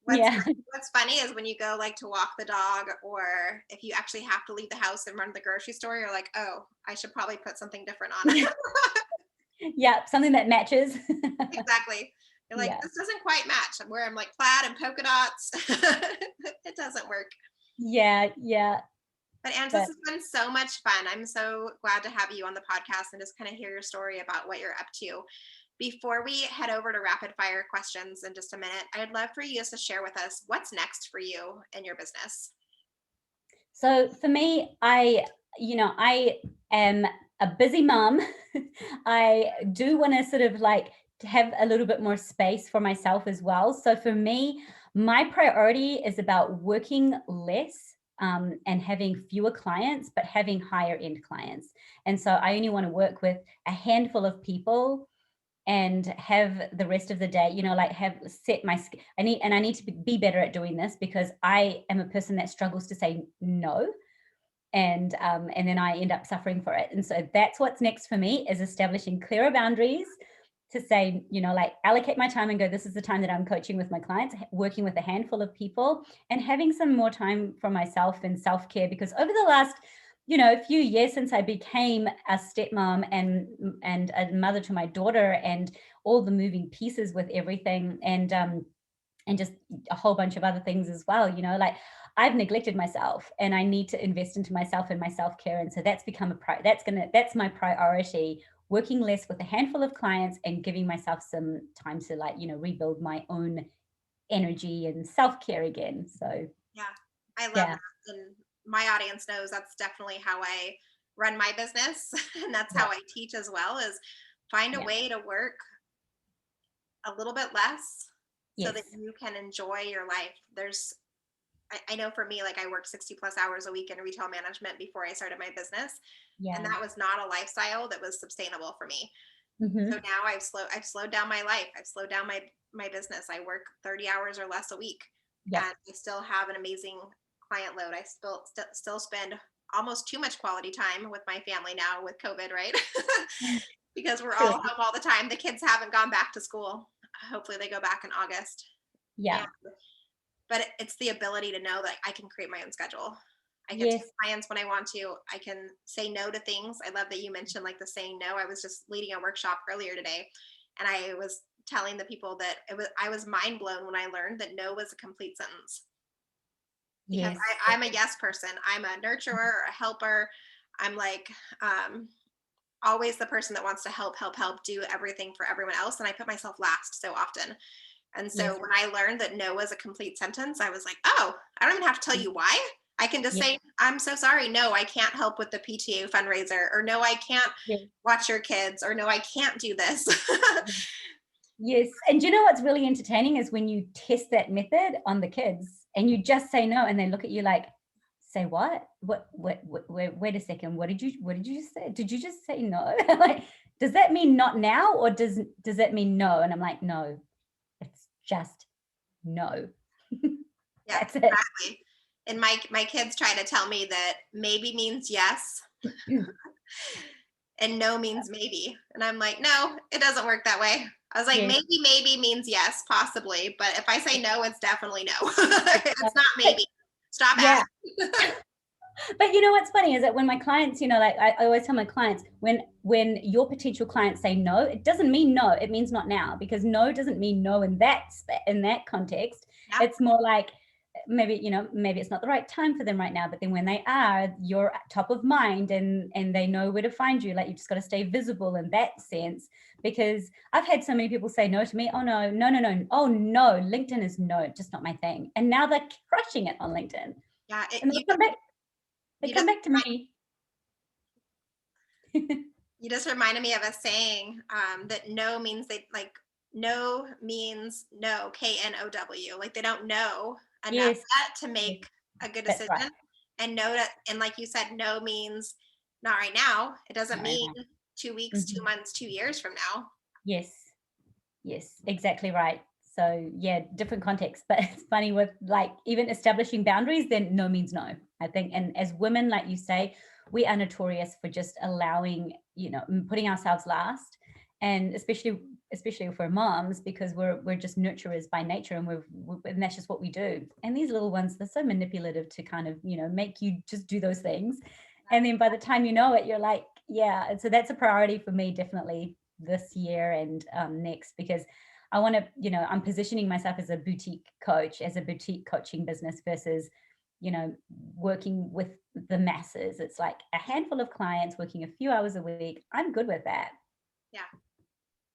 What's yeah. what's funny is when you go like to walk the dog, or if you actually have to leave the house and run to the grocery store, you're like, oh, I should probably put something different on. Yeah, something that matches. Exactly. You're like, Yeah. this doesn't quite match. I'm wearing like plaid and polka dots. It doesn't work. Yeah, yeah. But Ange, this But has been so much fun. I'm so glad to have you on the podcast and just kind of hear your story about what you're up to. Before we head over to rapid fire questions in just a minute, I'd love for you just to share with us what's next for you in your business. so for me, I am a busy mom. I do want to sort of like to have a little bit more space for myself as well. So for me, my priority is about working less and having fewer clients, but having higher end clients. And so I only want to work with a handful of people and have the rest of the day, like have set my, I need to be better at doing this because I am a person that struggles to say no. And then I end up suffering for it. And so that's what's next for me, is establishing clearer boundaries to say, like allocate my time and go, this is the time that I'm coaching with my clients, working with a handful of people and having some more time for myself and self-care. Because over the last, few years since I became a stepmom and a mother to my daughter and all the moving pieces with everything and just a whole bunch of other things as well, like I've neglected myself and I need to invest into myself and my self-care. And so that's become that's my priority, working less with a handful of clients and giving myself some time to rebuild my own energy and self-care again. So Yeah, I love yeah, that. And my audience knows that's definitely how I run my business. And that's yeah, how I teach as well, is find a yeah, way to work a little bit less so that yes, you can enjoy your life. I know for me, like I worked 60 plus hours a week in retail management before I started my business. And yeah, that was not a lifestyle that was sustainable for me. So mm-hmm. now I've slowed down my life. I've slowed down my business. I work 30 hours or less a week, Yeah, and I still have an amazing client load. I still spend almost too much quality time with my family now with COVID, right? Because we're true, all home all the time. The kids haven't gone back to school. Hopefully they go back in August. yeah, And but it's the ability to know that I can create my own schedule. I can take yes, clients when I want to. I can say no to things. I love that you mentioned like the saying no. I was just leading a workshop earlier today, and I was telling the people that I was mind blown when I learned that no was a complete sentence, because yes, I'm a yes person. I'm a nurturer or a helper. I'm like always the person that wants to help do everything for everyone else, and I put myself last so often. And so yes, when I learned that no was a complete sentence, I was like, oh, I don't even have to tell you why. I can just yes, say, I'm so sorry. No, I can't help with the PTA fundraiser, or no, I can't yes. watch your kids, or no, I can't do this. Yes. And you know what's really entertaining is when you test that method on the kids and you just say no and they look at you like, say what? Wait a second. What did you just say? Did you just say no? Like, does that mean not now, or does that mean no? And I'm like, no, it's just no. Yeah, That's it. exactly. And my kids try to tell me that maybe means yes and no means maybe. And I'm like, no, it doesn't work that way. I was like, Yes. maybe means yes, possibly. But if I say no, it's definitely no. But It's not maybe. Stop yeah, asking. but you know what's funny is that when my clients, like I always tell my clients, when your potential clients say no, it doesn't mean no, it means not now, because no doesn't mean no in that context. Yeah. It's more like maybe it's not the right time for them right now, but then when they are, you're top of mind, and they know where to find you. Like, you just got to stay visible in that sense, because I've had so many people say no to me. Oh no, oh no, LinkedIn is no, just not my thing, and now they're crushing it on LinkedIn, Yeah. and they You come just back to me. you just reminded me of a saying that no means no means no, KNOW. Like they don't know enough Yes, yet to yes, make a good that's right. decision. And know that, and like you said, no means not right now. It doesn't Not right mean now. 2 weeks, Mhm. 2 months, 2 years from now. Yes, yes, exactly right. So yeah, different context, but it's funny with like even establishing boundaries, then no means no, I think. And as women, like you say, we are notorious for just allowing, putting ourselves last, and especially if we're moms, because we're just nurturers by nature, and and that's just what we do. And these little ones, they're so manipulative to kind of, make you just do those things. And then by the time you know it, you're like, yeah. And so that's a priority for me, definitely this year and next, because I want to, I'm positioning myself as a boutique coach, as a boutique coaching business versus, working with the masses. It's like a handful of clients working a few hours a week. I'm good with that. Yeah.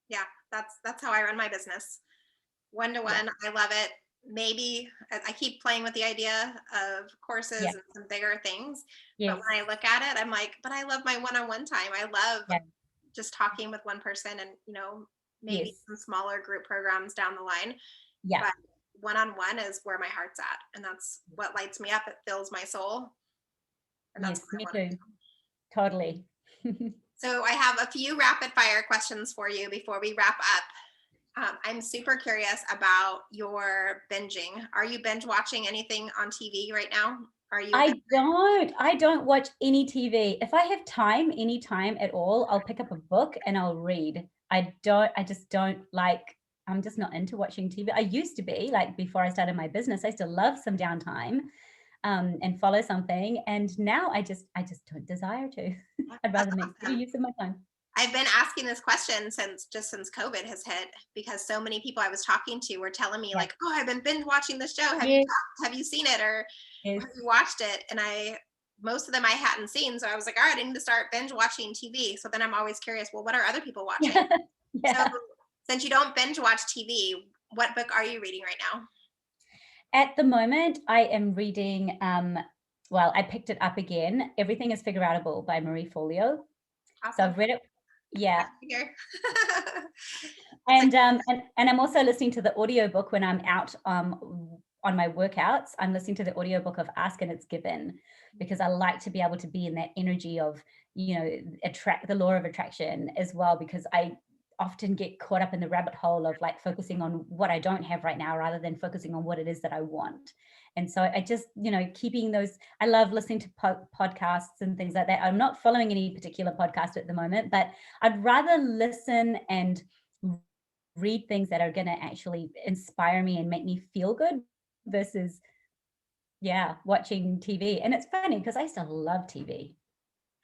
Yeah. That's how I run my business. One to Yeah. one. I love it. Maybe I keep playing with the idea of courses Yeah. and some bigger things. But Yes. when I look at it, I'm like, but I love my one-on-one time. I love Yeah. just talking with one person and, maybe Yes. some smaller group programs down the line. Yeah. But one-on-one is where my heart's at. And that's what lights me up. It fills my soul. And that's Yes. what I Me want to too. do. Totally. So I have a few rapid fire questions for you before we wrap up. I'm super curious about your binging. Are you binge watching anything on TV right now? Are you a binge? I don't watch any TV. If I have time, any time at all, I'll pick up a book and I'll read. I just don't like, I'm just not into watching TV. I used to be, like, before I started my business, I used to love some downtime, and follow something. And now I just don't desire to. I'd That's rather make better awesome. use of my time. I've been asking this question since COVID has hit, because so many people I was talking to were telling me Yeah. like, "Oh, I've been binge watching this show. Yes. Have you seen it, or Yes. have you watched it?" And most of them I hadn't seen, so I was like, "All right, I need to start binge watching TV." So then I'm always curious, well, what are other people watching? Yeah. So Yeah. since you don't binge watch TV, what book are you reading right now? At the moment, I am reading, well, I picked it up again. Everything is Figure Outable by Marie Forleo. So Awesome. I've read it. Yeah. Here. That's a And I'm also listening to the audiobook when I'm out, on my workouts. I'm listening to the audiobook of Ask and It's Given, because I like to be able to be in that energy of, attract the law of attraction as well, because I often get caught up in the rabbit hole of like focusing on what I don't have right now rather than focusing on what it is that I want. And so I just, keeping those, I love listening to podcasts and things like that. I'm not following any particular podcast at the moment, but I'd rather listen and read things that are going to actually inspire me and make me feel good versus, yeah, watching TV. And it's funny because I still love TV.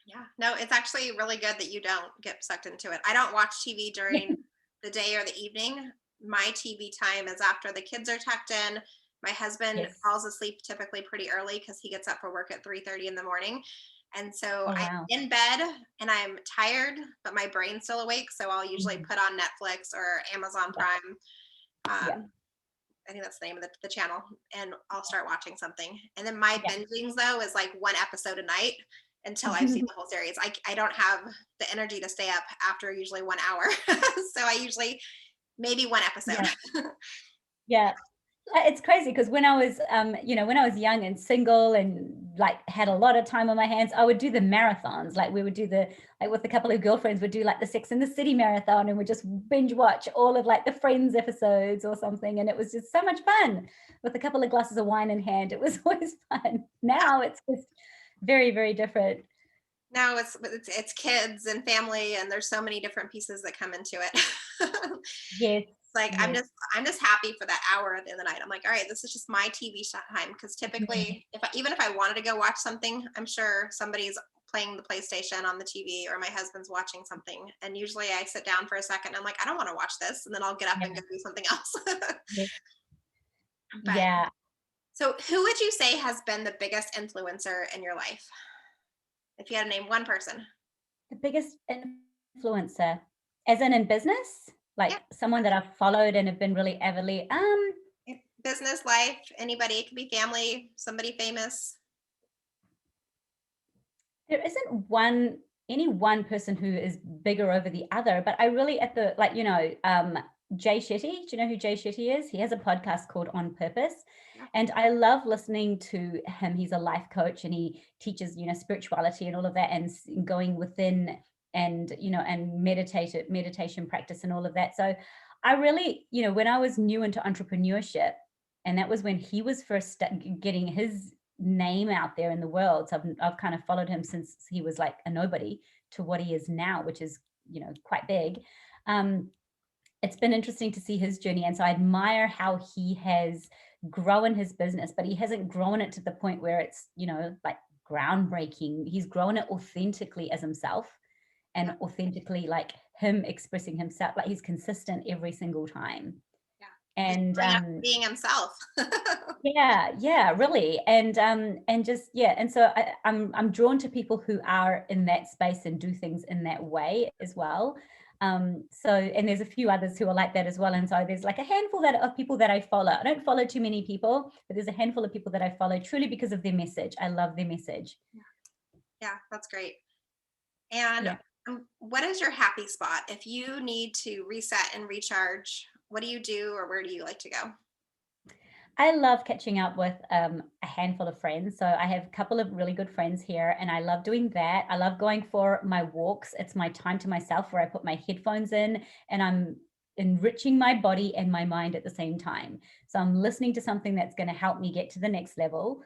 Yeah, no, it's actually really good that you don't get sucked into it. I don't watch TV during the day or the evening. My TV time is after the kids are tucked in. My husband Yes. falls asleep typically pretty early because he gets up for work at 3:30 in the morning. And so Oh, I'm wow. in bed and I'm tired, but my brain's still awake. So I'll usually Mhm. put on Netflix or Amazon Yeah. Prime. Yeah. I think that's the name of the channel, and I'll start watching something. And then my Yeah. bingings though is like one episode a night until I've seen the whole series. I don't have the energy to stay up after usually 1 hour. So I usually maybe one episode. Yeah. Yeah. It's crazy because when I was, when I was young and single and like had a lot of time on my hands, I would do the marathons. Like we would do like with a couple of girlfriends, would do like the Sex and the City marathon, and we'd just binge watch all of like the Friends episodes or something. And it was just so much fun with a couple of glasses of wine in hand. It was always fun. Now it's just very, very different. Now it's kids and family, and there's so many different pieces that come into it. Yes, Like yes, I'm just happy for that hour at the end of the night. I'm like, all right, this is just my TV time. Because yeah, typically, even if I wanted to go watch something, I'm sure somebody's playing the PlayStation on the TV, or my husband's watching something. And usually, I sit down for a second. And I'm like, I don't want to watch this, and then I'll get up and yeah, go do something else. yes, But yeah. so, who would you say has been the biggest influencer in your life? If you had to name one person. The biggest influencer, as in business, Yeah. like someone that I've followed and have been really avidly. Business, life, anybody. It could be family, somebody famous. There isn't any one person who is bigger over the other, but I really at the like, Jay Shetty. Do you know who Jay Shetty is? He has a podcast called On Purpose. Yeah. And I love listening to him. He's a life coach and he teaches, spirituality and all of that and going within and, and meditation practice and all of that. So I really, when I was new into entrepreneurship, and that was when he was first getting his name out there in the world. So I've kind of followed him since he was like a nobody to what he is now, which is, quite big. Um, it's been interesting to see his journey. And so I admire how he has grown his business, but he hasn't grown it to the point where it's, like groundbreaking. He's grown it authentically as himself and Yeah. authentically like him expressing himself. Like he's consistent every single time. Yeah. Just And being himself. yeah, really. And just yeah, and so I'm drawn to people who are in that space and do things in that way as well. So and there's a few others who are like that as well. And so there's like a handful of people that I follow. I don't follow too many people, but there's a handful of people that I follow truly because of their message. I love their message. Yeah, that's great. And Yeah. what is your happy spot? If you need to reset and recharge, what do you do, or where do you like to go? I love catching up with a handful of friends. So I have a couple of really good friends here, and I love doing that. I love going for my walks. It's my time to myself where I put my headphones in and I'm enriching my body and my mind at the same time. So I'm listening to something that's going to help me get to the next level.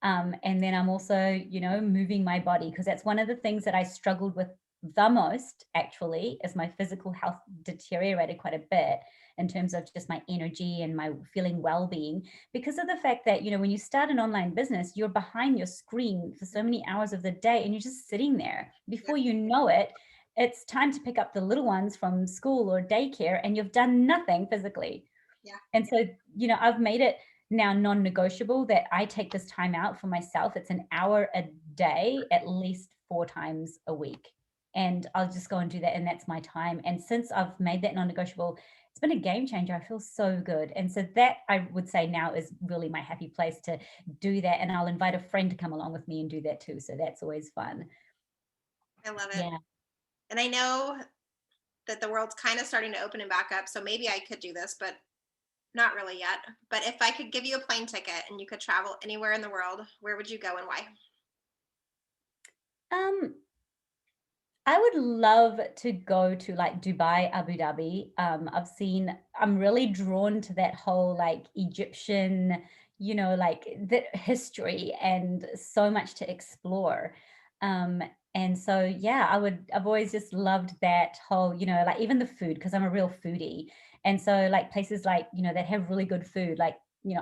And then I'm also, moving my body because that's one of the things that I struggled with the most actually, as my physical health deteriorated quite a bit in terms of just my energy and my feeling well-being because of the fact that when you start an online business, you're behind your screen for so many hours of the day and you're just sitting there. Yeah. Before you know it, it's time to pick up the little ones from school or daycare and you've done nothing physically. Yeah. And so I've made it now non-negotiable that I take this time out for myself. It's an hour a day at least 4 times a week, and I'll just go and do that, and that's my time. And since I've made that non-negotiable, it's been a game changer. I feel so good. And so that I would say now is really my happy place to do that. And I'll invite a friend to come along with me and do that too. So that's always fun. I love it. Yeah. And I know that the world's kind of starting to open and back up. So maybe I could do this, but not really yet. But if I could give you a plane ticket and you could travel anywhere in the world, where would you go and why? Um, I would love to go to like Dubai, Abu Dhabi. I'm really drawn to that whole like Egyptian, like the history and so much to explore. Um, and so, yeah, I've always just loved that whole, like even the food, because I'm a real foodie. And so, like places like, that have really good food, like,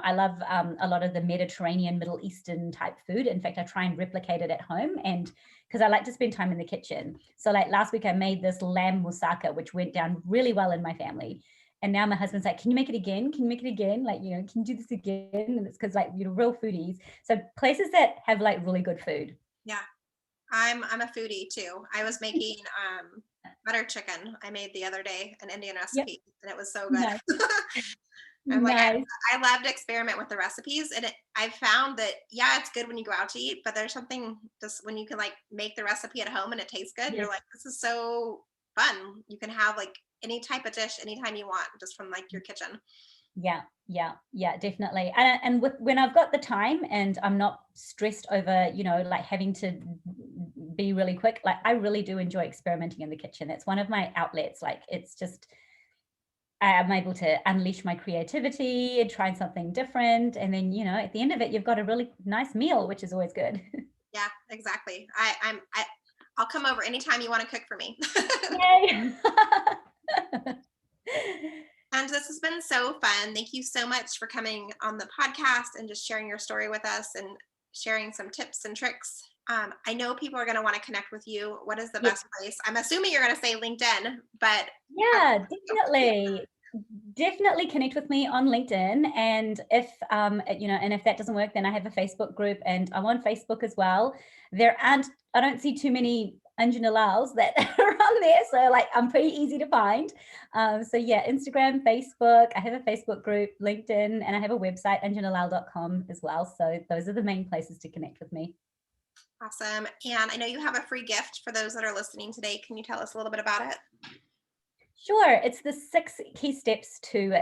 I love a lot of the Mediterranean, Middle Eastern type food. In fact, I try and replicate it at home. And because I like to spend time in the kitchen. So like last week I made this lamb moussaka, which went down really well in my family. And now my husband's like, can you make it again? Can you make it again? Like, can you do this again? And it's because like, real foodies. So places that have like really good food. Yeah. I'm a foodie too. I was making butter chicken. I made the other day an Indian Yep. recipe, and it was so Nice. good. I'm like Nice. I love to experiment with the recipes, and I found that yeah, it's good when you go out to eat, but there's something just when you can like make the recipe at home and it tastes good. You're Yes. like, this is so fun. You can have like any type of dish anytime you want, just from like your kitchen. Yeah, definitely. And when I've got the time and I'm not stressed over, like having to be really quick, like I really do enjoy experimenting in the kitchen. It's one of my outlets. Like it's just, I'm able to unleash my creativity and try something different. And then, at the end of it, you've got a really nice meal, which is always good. Yeah, exactly. I'll come over anytime you want to cook for me. Yay. And this has been so fun. Thank you so much for coming on the podcast and just sharing your story with us and sharing some tips and tricks. I know people are going to want to connect with you. What is the Yeah, best place? I'm assuming you're going to say LinkedIn, but yeah, definitely. Definitely connect with me on LinkedIn. And if that doesn't work, then I have a Facebook group and I'm on Facebook as well. I don't see too many Anjna Lals that are on there. So like I'm pretty easy to find. So yeah, Instagram, Facebook, I have a Facebook group, LinkedIn, and I have a website, anjnalal.com as well. So those are the main places to connect with me. awesome. And I know you have a free gift for those that are listening today. Can you tell us a little bit about it? Sure. It's the 6 key steps to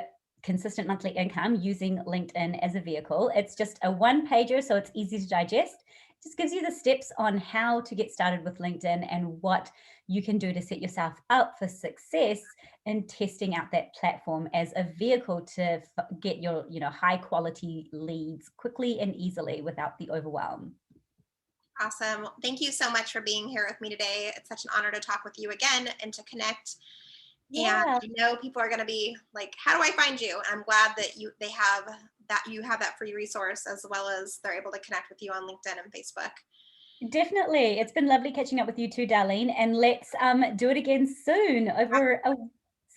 consistent monthly income using LinkedIn as a vehicle. It's just a one pager, so it's easy to digest. It just gives you the steps on how to get started with LinkedIn and what you can do to set yourself up for success in testing out that platform as a vehicle to get your, high quality leads quickly and easily without the overwhelm. Awesome. Thank you so much for being here with me today. It's such an honor to talk with you again and to connect. And Yeah. I know people are going to be like, how do I find you? I'm glad that you have that free resource, as well as they're able to connect with you on LinkedIn and Facebook. Definitely. It's been lovely catching up with you too, Darlene. And let's do it again soon over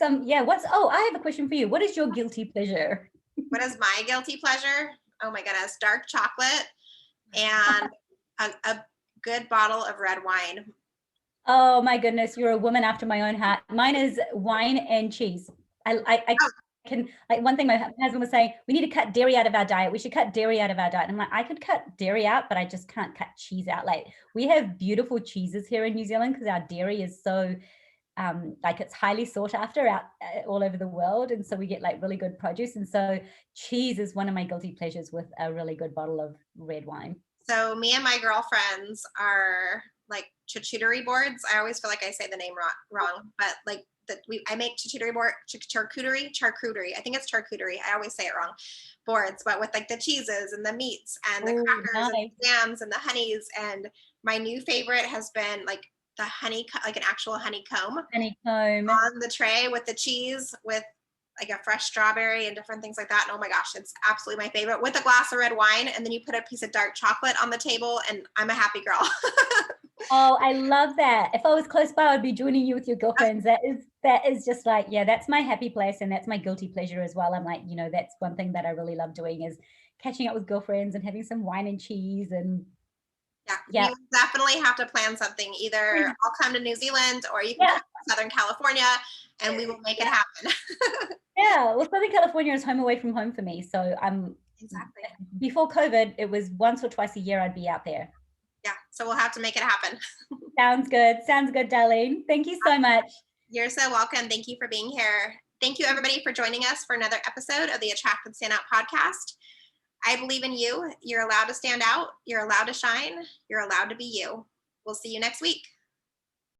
I have a question for you. What is your guilty pleasure? What is my guilty pleasure? Oh my goodness, dark chocolate and a good bottle of red wine. Oh my goodness, you're a woman after my own heart. Mine is wine and cheese. I Oh, can, like, one thing my husband was saying, we need to cut dairy out of our diet. We should cut dairy out of our diet. And I'm like, I could cut dairy out, but I just can't cut cheese out. Like, we have beautiful cheeses here in New Zealand because our dairy is so like it's highly sought after out all over the world, and so we get like really good produce. And so cheese is one of my guilty pleasures with a really good bottle of red wine. so me and my girlfriends are like charcuterie boards. I always feel like I say the name wrong, but like I make charcuterie board, charcuterie. I think it's charcuterie. I always say it wrong. Boards, but with like the cheeses and the meats and the Oh, crackers and nice. the jams and the honeys. And my new favorite has been like the honey, like an actual honeycomb Honeycomb. on the tray with the cheese with like a fresh strawberry and different things like that. And oh my gosh, it's absolutely my favorite, with a glass of red wine. And then you put a piece of dark chocolate on the table, and I'm a happy girl. Oh, I love that. If I was close by, I'd be joining you with your girlfriends. That is just like, yeah, that's my happy place, and that's my guilty pleasure as well. I'm like, that's one thing that I really love doing is catching up with girlfriends and having some wine and cheese. And Yeah, we yeah, will definitely have to plan something. Either I'll come to New Zealand or you can yeah, come to Southern California and we will make it yeah, happen. yeah. Well, Southern California is home away from home for me. So Exactly. before COVID, it was once or twice a year I'd be out there. Yeah, so we'll have to make it happen. Sounds good. Sounds good, Darlene. Thank you so much. You're so welcome. Thank you for being here. Thank you, everybody, for joining us for another episode of the Attract Stand Out podcast. I believe in you. You're allowed to stand out. You're allowed to shine. You're allowed to be you. We'll see you next week.